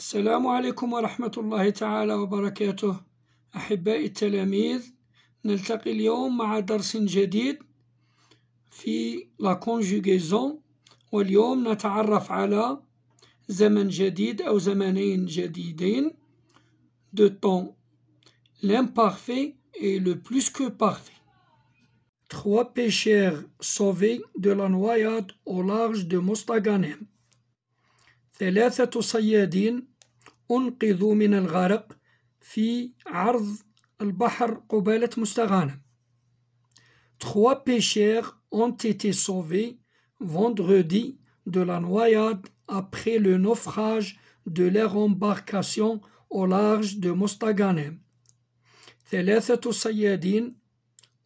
السلام عليكم ورحمة الله تعالى وبركاته. أحبائي التلاميذ، نلتقي اليوم مع درس جديد في la conjugaison، واليوم نتعرف على زمن جديد أو زمنين جديدين de temps, l'imparfait et le plus que parfait. Trois pêcheurs sauvés de la noyade au large de Mostaganem. ثلاثة صيادين أنقذوا من الغرق في عرض البحر قبالة مستغانم. Trois pêcheurs ont été sauvés vendredi de la noyade après le naufrage de leur embarcation au large de Mostaganem. ثلاثة صيادين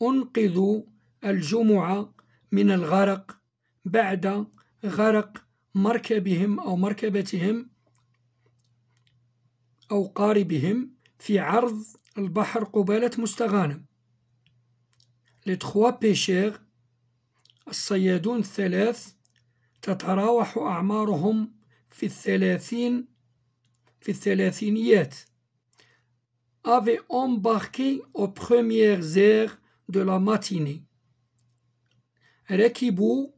أنقذوا الجمعة من الغرق بعد غرق مركبهم أو مركبتهم أو قاربهم في عرض البحر قبالة مستغانم. Les trois pêcheurs الصيادون الثلاث تتراوح أعمارهم في الثلاثينيات avaient embarqué aux premières heures de la matinée. ركبوا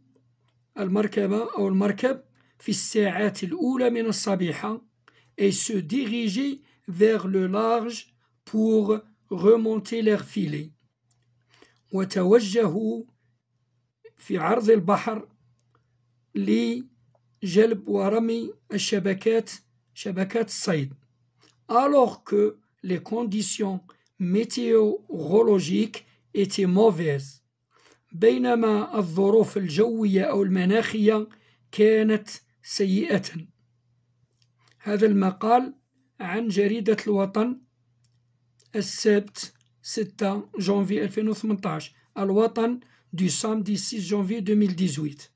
المركبة أو المركب في الساعات الأولى من الصبيحة et se dirigeaient vers le large pour remonter leurs filets. وتوجهوا في عرض البحر لجلب ورمي شبكات الصيد. Alors que les conditions météorologiques étaient mauvaises، بينما الظروف الجوية أو المناخية كانت سيئة. هذا المقال عن جريدة الوطن السبت 6 جانفي 2018، الوطن du samedi 6 janvier 2018.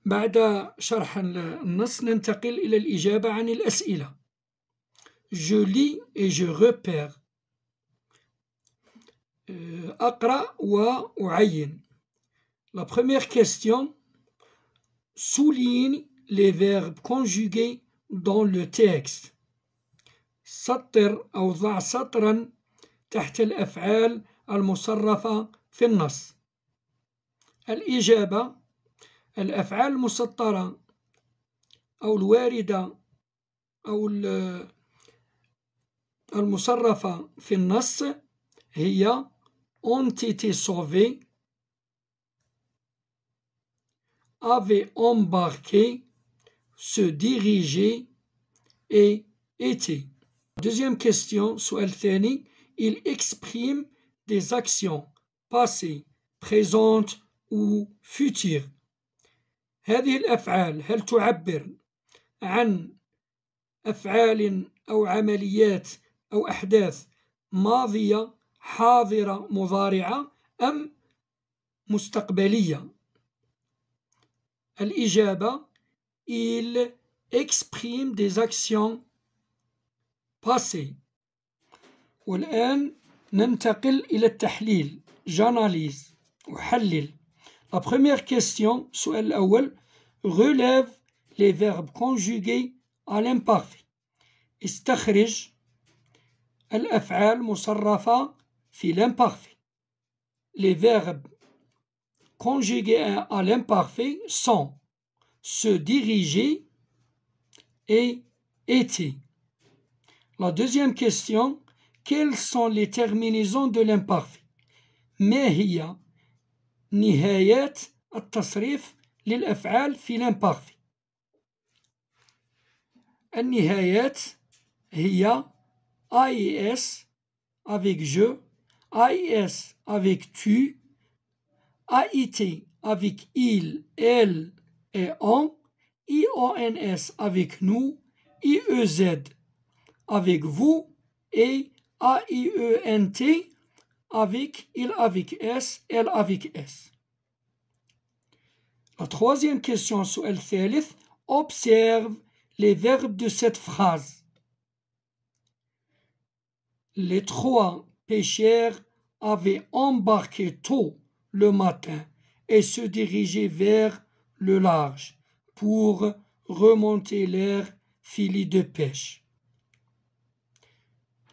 بعد شرح النص ننتقل إلى الإجابة عن الأسئلة. Je lis et je repère. أقرأ وأعين. La première question: souligne les verbes conjugués dans le texte. سطر أو ضع سطرا تحت الأفعال المصرفة في النص. الإجابة: الأفعال المسطرة أو الواردة أو المصرفة في النص هي ont été sauvés, avaient embarqué, se diriger et étaient. Deuxième question, سؤال ثاني: il exprime des actions passées, présentes ou futures. هذه الأفعال هل تعبر عن أفعال أو عمليات أو أحداث ماضية، حاضرة، مضارعة أم مستقبلية؟ الإجابة: il exprime des actions passées. والآن ننتقل إلى التحليل. j'analyse، أحلل. La première question، السؤال الأول: relève les verbes conjugués à l'imparfait. استخرج الأفعال مصرفة في l'imparfait. Les verbes conjugués à l'imparfait sont se diriger et était. La deuxième question: quelles sont les terminaisons de l'imparfait؟ ما هي نهايات التصريف للأفعال في l'imparfait؟ النهايات هي AES avec je, AES avec tu, AIT avec il, elle et on, IONS avec nous, IEZ avec vous et AIENT avec il avec S, elle avec S. La troisième question, السؤال الثالث: observe les verbes de cette phrase. Les trois pêcheurs avaient embarqué tôt le matin et se dirigeaient vers le large pour remonter leurs filet de pêche.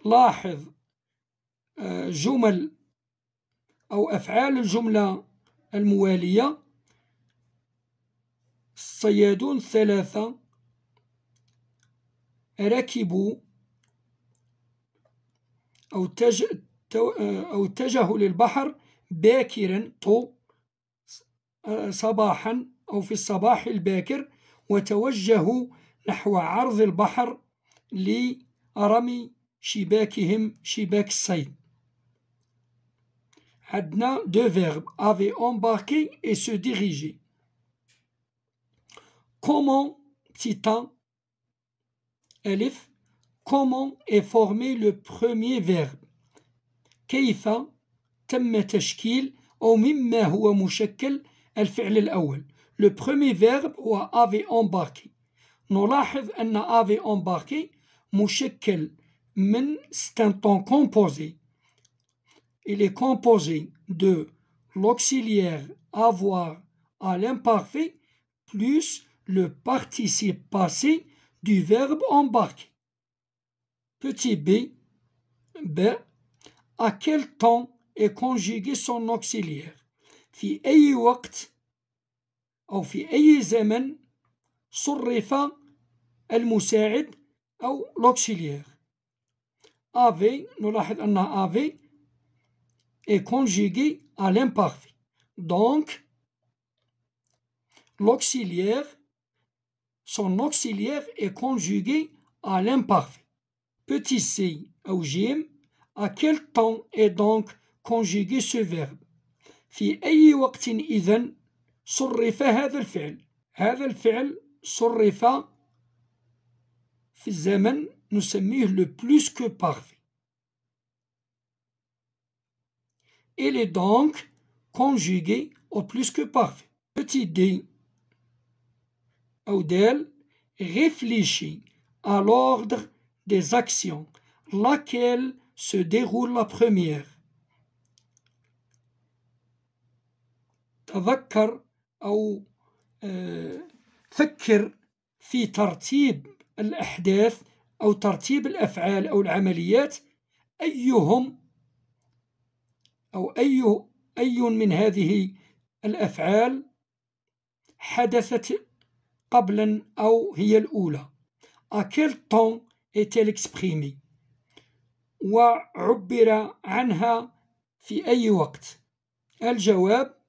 لاحظ جمل أو أفعال الجملة الموالية. الصيادون الثلاثة ركبوا أو اتجهوا للبحر باكرا صباحا أو في الصباح الباكر، وتوجهوا نحو عرض البحر لرمي شباكهم شباك الصيد. عندنا deux verbes avait embarqué et se diriger. Comment, petit un, ألف, comment est formé le premier verbe؟ كيف تم تشكيل أو مما هو مشكل الفعل الأول؟ Le premier verbe هو avait embarqué. نلاحظ أن avait embarqué مشكل من c'est un temps composé. Il est composé de l'auxiliaire avoir à l'imparfait plus le participe passé du verbe embarquer. Petit b, à quel temps est conjugué son auxiliaire؟ في أي وقت أو في أي زمن صرف المساعد أو l'auxiliaire. avait, نلاحظ أن avait est conjugué à l'imparfait. Donc, l'auxiliaire, son auxiliaire est conjugué à l'imparfait. Petit c ou jim, à quel temps est donc conjugué ce verbe؟ في أي وقت إذن صرف هذا الفعل؟ هذا الفعل صرف في الزمن نسميه le plus que parfait. Il est donc conjugué au plus que parfait. Petit d ou del, réfléchis à l'ordre des actions, laquelle se déroule la première. تذكر أو فكر في ترتيب الأحداث أو ترتيب الأفعال أو العمليات، أيهم أو أي من هذه الأفعال حدثت قبلا أو هي الأولى. À quel temps est-elle exprimée؟ وعبر عنها في أي وقت؟ الجواب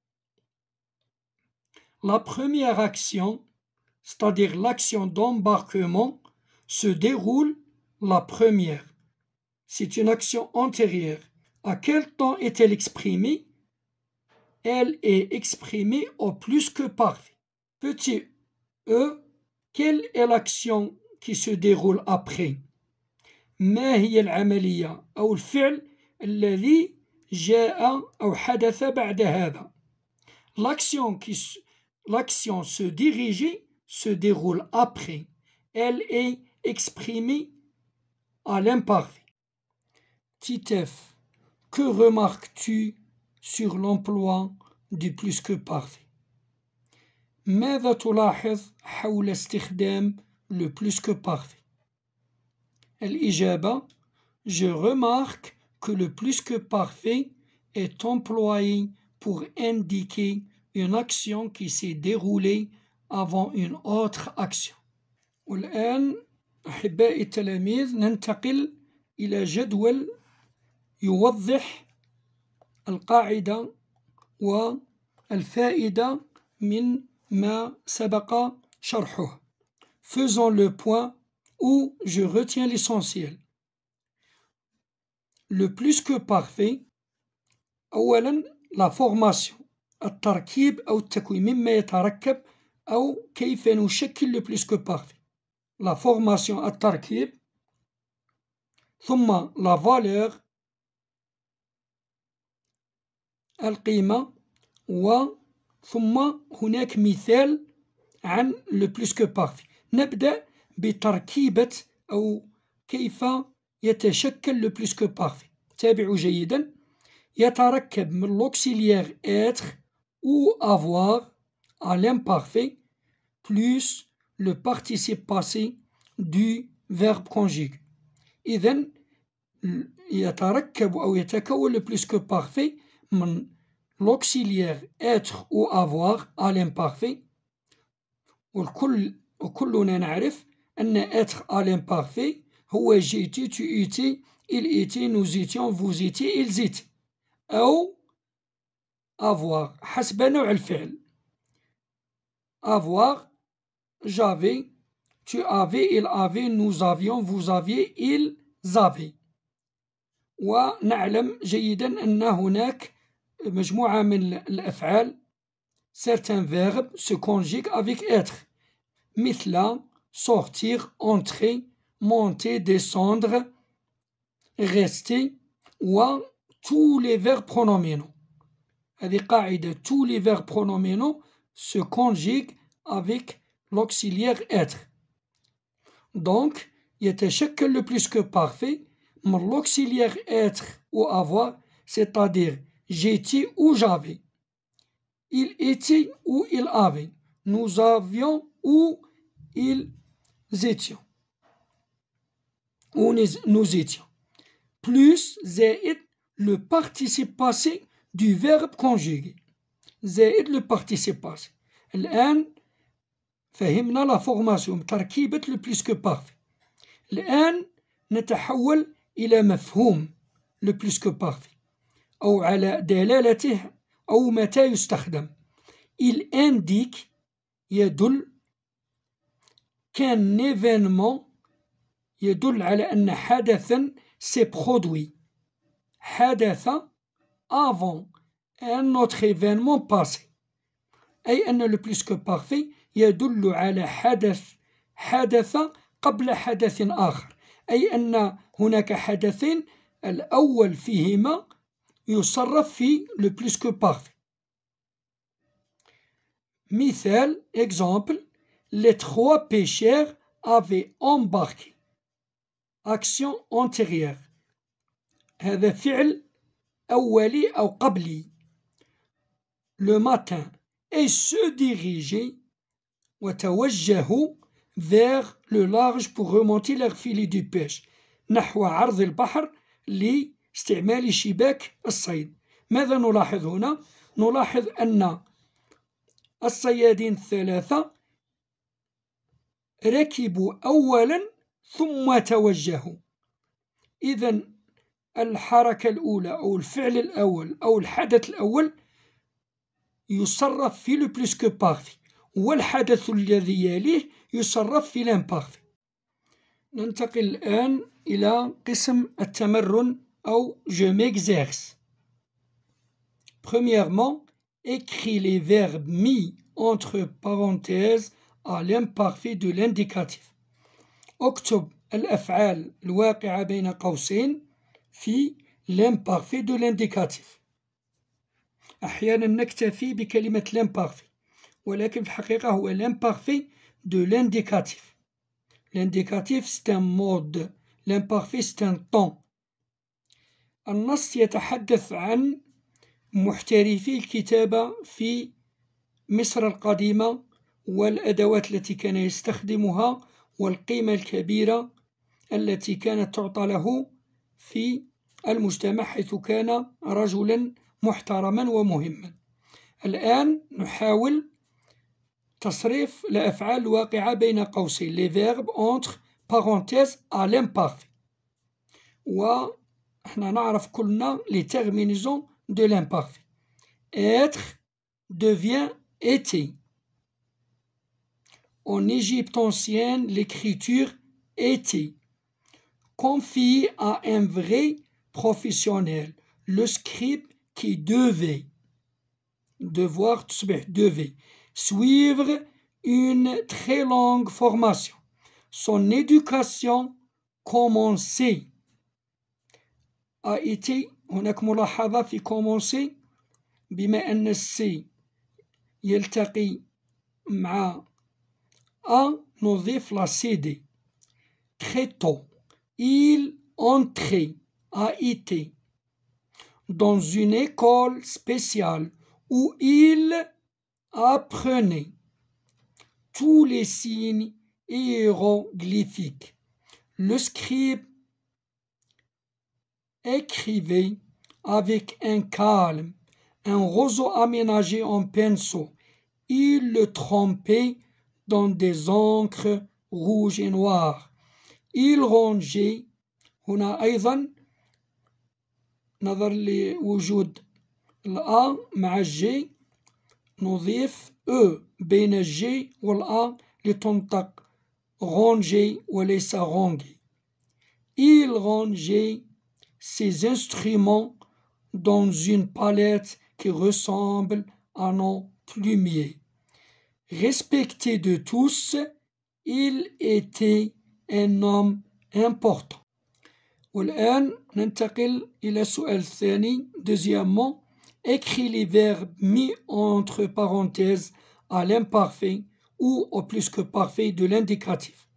la première action, c'est-à-dire l'action d'embarquement, se déroule la première. C'est une action antérieure. À quel temps est-elle exprimée? Elle est exprimée au plus que parfait. Petit e, quelle est l'action qui se déroule après؟ ما هي العملية أو الفعل الذي جاء أو حدث بعد هذا؟ L'action se diriger se déroule après. Elle est exprimée à l'imparfait. Petit f, que remarques-tu sur l'emploi du plus que parfait؟ ماذا تلاحظ حول استخدام le plus que parfait؟ الإجابة je remarque que le plus que parfait est employé pour indiquer une action qui s'est déroulée avant une autre action. والآن أحبائي التلاميذ ننتقل إلى جدول يوضح القاعدة والفائدة من ما سبق شرحه. Faisons le point où je retiens l'essentiel. Le plus que parfait. أولا la formation. التركيب أو التكوين، مما يتركب أو كيف نشكل le plus que parfait. La formation التركيب، ثم la valeur القيمة، ثم هناك مثال عن le plus que parfait. نبدأ بتركيبة أو كيف يتشكل le plus que parfait. تابعوا جيدا. يتركب من l'auxiliaire être ou avoir à l'imparfait plus le participe passé du verbe conjugué. إذن يتركب أو يتكون le plus que parfait من l'auxiliaire être ou avoir à l'imparfait. وكلنا نعرف أن être à l'imparfait هو j'étais, tu étais, il était, nous étions, vous étiez, ils étaient. أو avoir حسب نوع الفعل. avoir, j'avais, tu avais, il avait, nous avions, vous aviez, ils avaient. ونعلم جيدا أن هناك مجموعة من الأفعال certains verbes se conjuguent avec être مثل sortir, entrer, monter, descendre, rester و tous les verbes pronominaux. هذه قاعدة tous les verbes pronominaux se conjuguent avec l'auxiliaire être. Donc يتشكل le plus que parfait من l'auxiliaire être ou avoir, c'est-à-dire j'étais ou j'avais, il était ou il avait, nous avions ou ils étions, ou nous étions, plus زائد le participe passé du verbe conjugué. زائد le participe passé. الآن فهمنا la formation تركيبة le plus que parfait. الآن نتحول إلى مفهوم le plus que parfait أو على دلالته أو متى يستخدم. il indique يدل qu'un événement يدل على أن حدثا s'est produit حدث avant un autre événement passé. أي أن le plus que parfait يدل على حدث قبل حدث آخر. أي أن هناك حدثين الأول فيهما يصرف في le plus que parfait. مثال exemple les trois pêcheurs avaient embarqué. action antérieure هذا فعل أولي أو قبلي. le matin et se diriger وتوجهوا vers le large pour remonter leur filet de pêche نحو عرض البحر لاستعمال شباك الصيد. ماذا نلاحظ هنا؟ نلاحظ أن الصيادين الثلاثة ركبوا أولا ثم توجهوا. إذن الحركة الأولى أو الفعل الأول أو الحدث الأول يصرف في le plus que parfait والحدث الذي يليه يصرف في l'imparfait. ننتقل الآن إلى قسم التمرن أو je m'exerce. Premièrement, écris les verbes mis entre parenthèses à l'imparfait de l'indicatif. اكتب الأفعال الواقعة بين قوسين في l'imparfait de l'indicatif. أحيانا نكتفي بكلمة l'imparfait ولكن في الحقيقة هو l'imparfait de l'indicatif. L'indicatif c'est un mode, l'imparfait c'est un temps. النص يتحدث عن محترفي الكتابة في مصر القديمة والأدوات التي كان يستخدمها والقيمة الكبيرة التي كانت تعطى له في المجتمع حيث كان رجلا محترما ومهما. الآن نحاول تصريف الأفعال الواقعة بين قوسين les verbes entre parenthèses à l'imparfait. وإحنا نعرف كلنا les terminaisons de l'imparfait. Être devient était. En Égypte ancienne, l'écriture était confiée à un vrai professionnel, le scribe qui devait, devoir devait, suivre une très longue formation. Son éducation commençait a été. هناك ملاحظة في commencer بما أن السي يلتقي مع نضيف la cd. Très tôt, il entrait a été dans une école spéciale où il apprenait tous les signes hiéroglyphique. Le scribe écrivait avec un calme, un roseau aménagé en pinceau. Il le trempait dans des encres rouges et noires. Il rangeait. هنا أيضا نظر لوجود الأ مع الجي نضيف بين الجي والأ لتنطق ranger وليس ranger. Il rangeait ses instruments dans une palette qui ressemble à un plumier. Respecté de tous, il était un homme important. والآن ننتقل إلى السؤال الثاني. Deuxièmement, écris les verbes mis entre parenthèses à l'imparfait ou au plus que parfait de l'indicatif.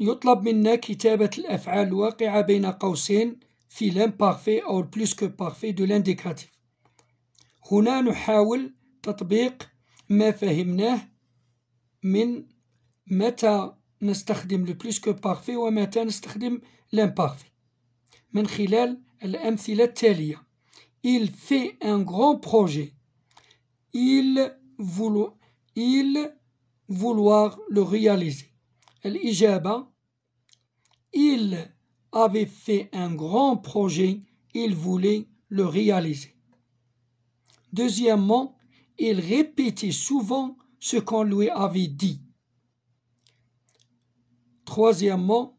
يطلب منا كتابة الأفعال الواقعة بين قوسين في l'imparfait أو plus que parfait de l'indicatif. هنا نحاول تطبيق ما فهمناه من متى نستخدم le plus que parfait ومتى نستخدم l'imparfait من خلال الأمثلة التالية. Il fait un grand projet. Il vouloir le réaliser. الإجابة il avait fait un grand projet. Il voulait le réaliser. Deuxièmement, il répétait souvent ce qu'on lui avait dit. Troisièmement,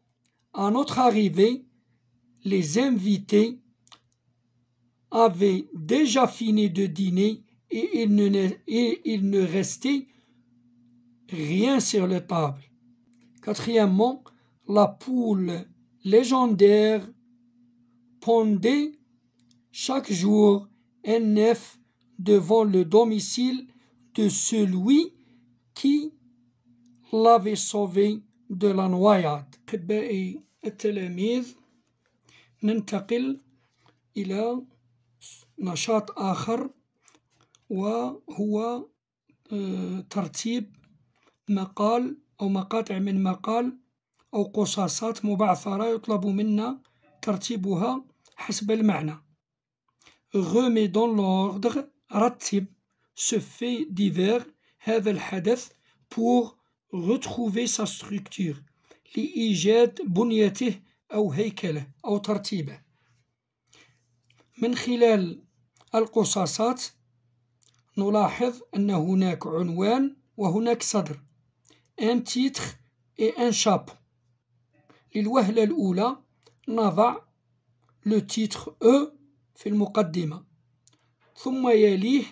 à notre arrivée, les invités avaient déjà fini de dîner et il ne restait rien sur la table. Quatrièmement, la poule légendaire pondait chaque jour un œuf devant le domicile de celui qui l'avait sauvé de la noyade. أحبائي التلاميذ، ننتقل إلى نشاط آخر وهو ترتيب مقال أو مقاطع من مقال أو قصاصات مبعثرة يطلب منا ترتيبها حسب المعنى. Remets dans l'ordre، رتب ce fait divers، هذا الحدث pour retrouver sa structure، لإيجاد بنيته أو هيكله أو ترتيبه. من خلال القصاصات نلاحظ أن هناك عنوان وهناك صدر، un titre et un chapeau. للوهلة الأولى نضع le titre E في المقدمة، ثم يليه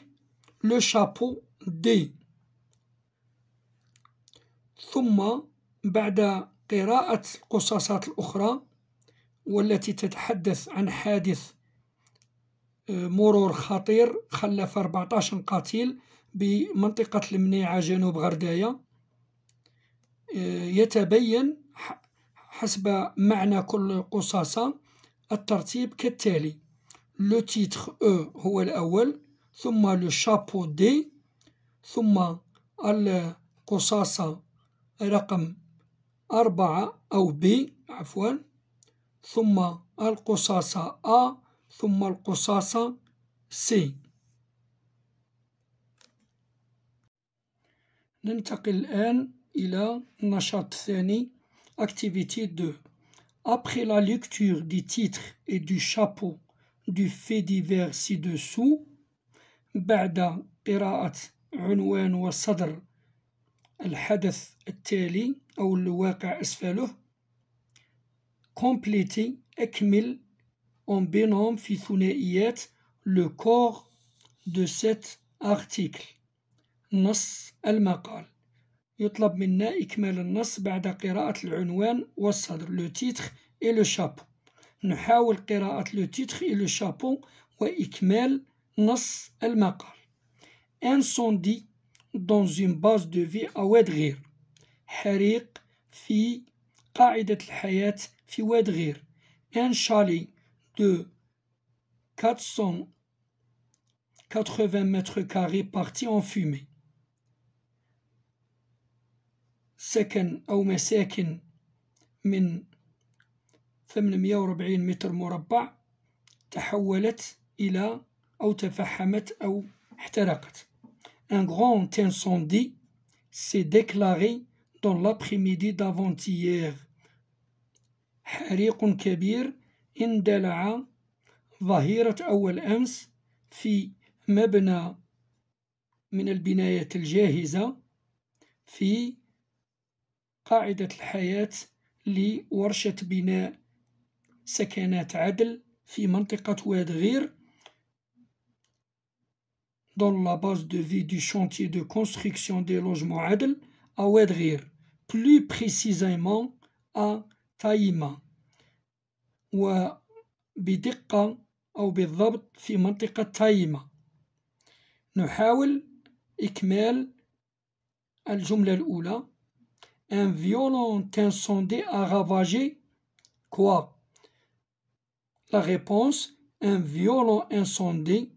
le chapeau D. ثم بعد قراءة القصاصات الأخرى والتي تتحدث عن حادث مرور خطير خلف 14 قتيل بمنطقة المنيعة جنوب غرداية، يتبين حسب معنى كل قصاصة الترتيب كالتالي: لو تيتر او هو الأول، ثم لو شابو دي، ثم القصاصة رقم 4 أو بي عفوا، ثم القصاصة A، ثم القصاصة C. ننتقل الآن إلى النشاط الثاني. Activité 2. Après la lecture du titre et du chapeau du fait divers ci-dessous، بعد قراءة عنوان وصدر الحدث التالي أو الواقع أسفله، compléter أكمل en binôme في ثنائيات le corps de cet article، نص المقال. يطلب منا إكمال النص بعد قراءة العنوان والصدر le titre et le chapeau. نحاول قراءة le titre et le chapeau وإكمال نص المقال. Incendie dans une base de vie à واد غير، حريق في قاعدة الحياة في واد غير. Un chalet de 480 mètres carrés parti en fumée. سكن أو مساكن من 840 متر مربع تحولت إلى أو تفحمت أو احترقت. Un grand incendie s'est déclaré dans l'après-midi d'avant-hier. حريق كبير اندلع ظهيرة أول أمس في مبنى من البنايات الجاهزة في قاعدة الحياة لورشة بناء سكنات عدل في منطقة واد غير dans la base de vie du chantier de construction des logements عدل à واد غير, plus précisément à تايما, وبدقة أو بالضبط في منطقة تايما. نحاول إكمال الجملة الأولى. Un violent incendie a ravagé quoi? La réponse, un violent incendie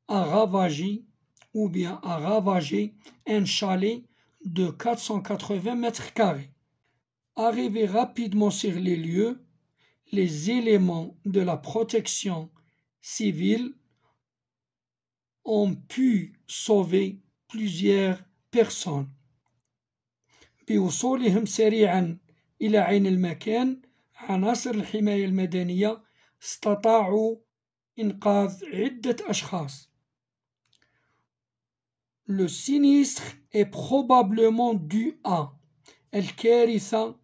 a ravagé ou bien a ravagé un chalet de 480 mètres carrés. Arrivés rapidement sur les lieux, les éléments de la protection civile ont pu sauver plusieurs personnes. بوصولهم سريعا إلى عين المكان عناصر الحماية المدنية استطاعوا إنقاذ عدة أشخاص. Le sinistre est probablement dû à الكارثة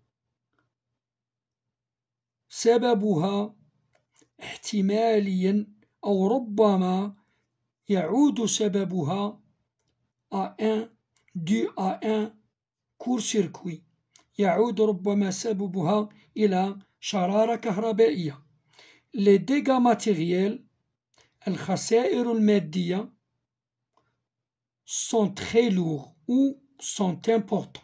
سببها احتماليا أو ربما يعود سببها dû à un court-circuit. يعود ربما سببها إلى شرارة كهربائية. Les dégâts matériels الخسائر المادية sont très lourds ou sont importants.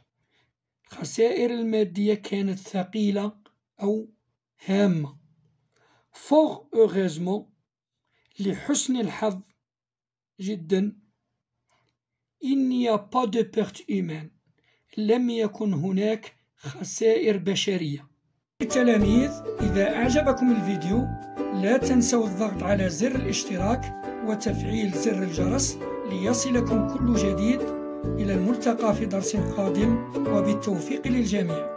الخسائر المادية كانت ثقيلة أو هامة. Fort heureusement لحسن الحظ جدا il n'y a pas de perte humaine. لم يكن هناك خسائر بشرية. التلاميذ، إذا أعجبكم الفيديو لا تنسوا الضغط على زر الاشتراك وتفعيل زر الجرس ليصلكم كل جديد. إلى الملتقى في درس قادم وبالتوفيق للجميع.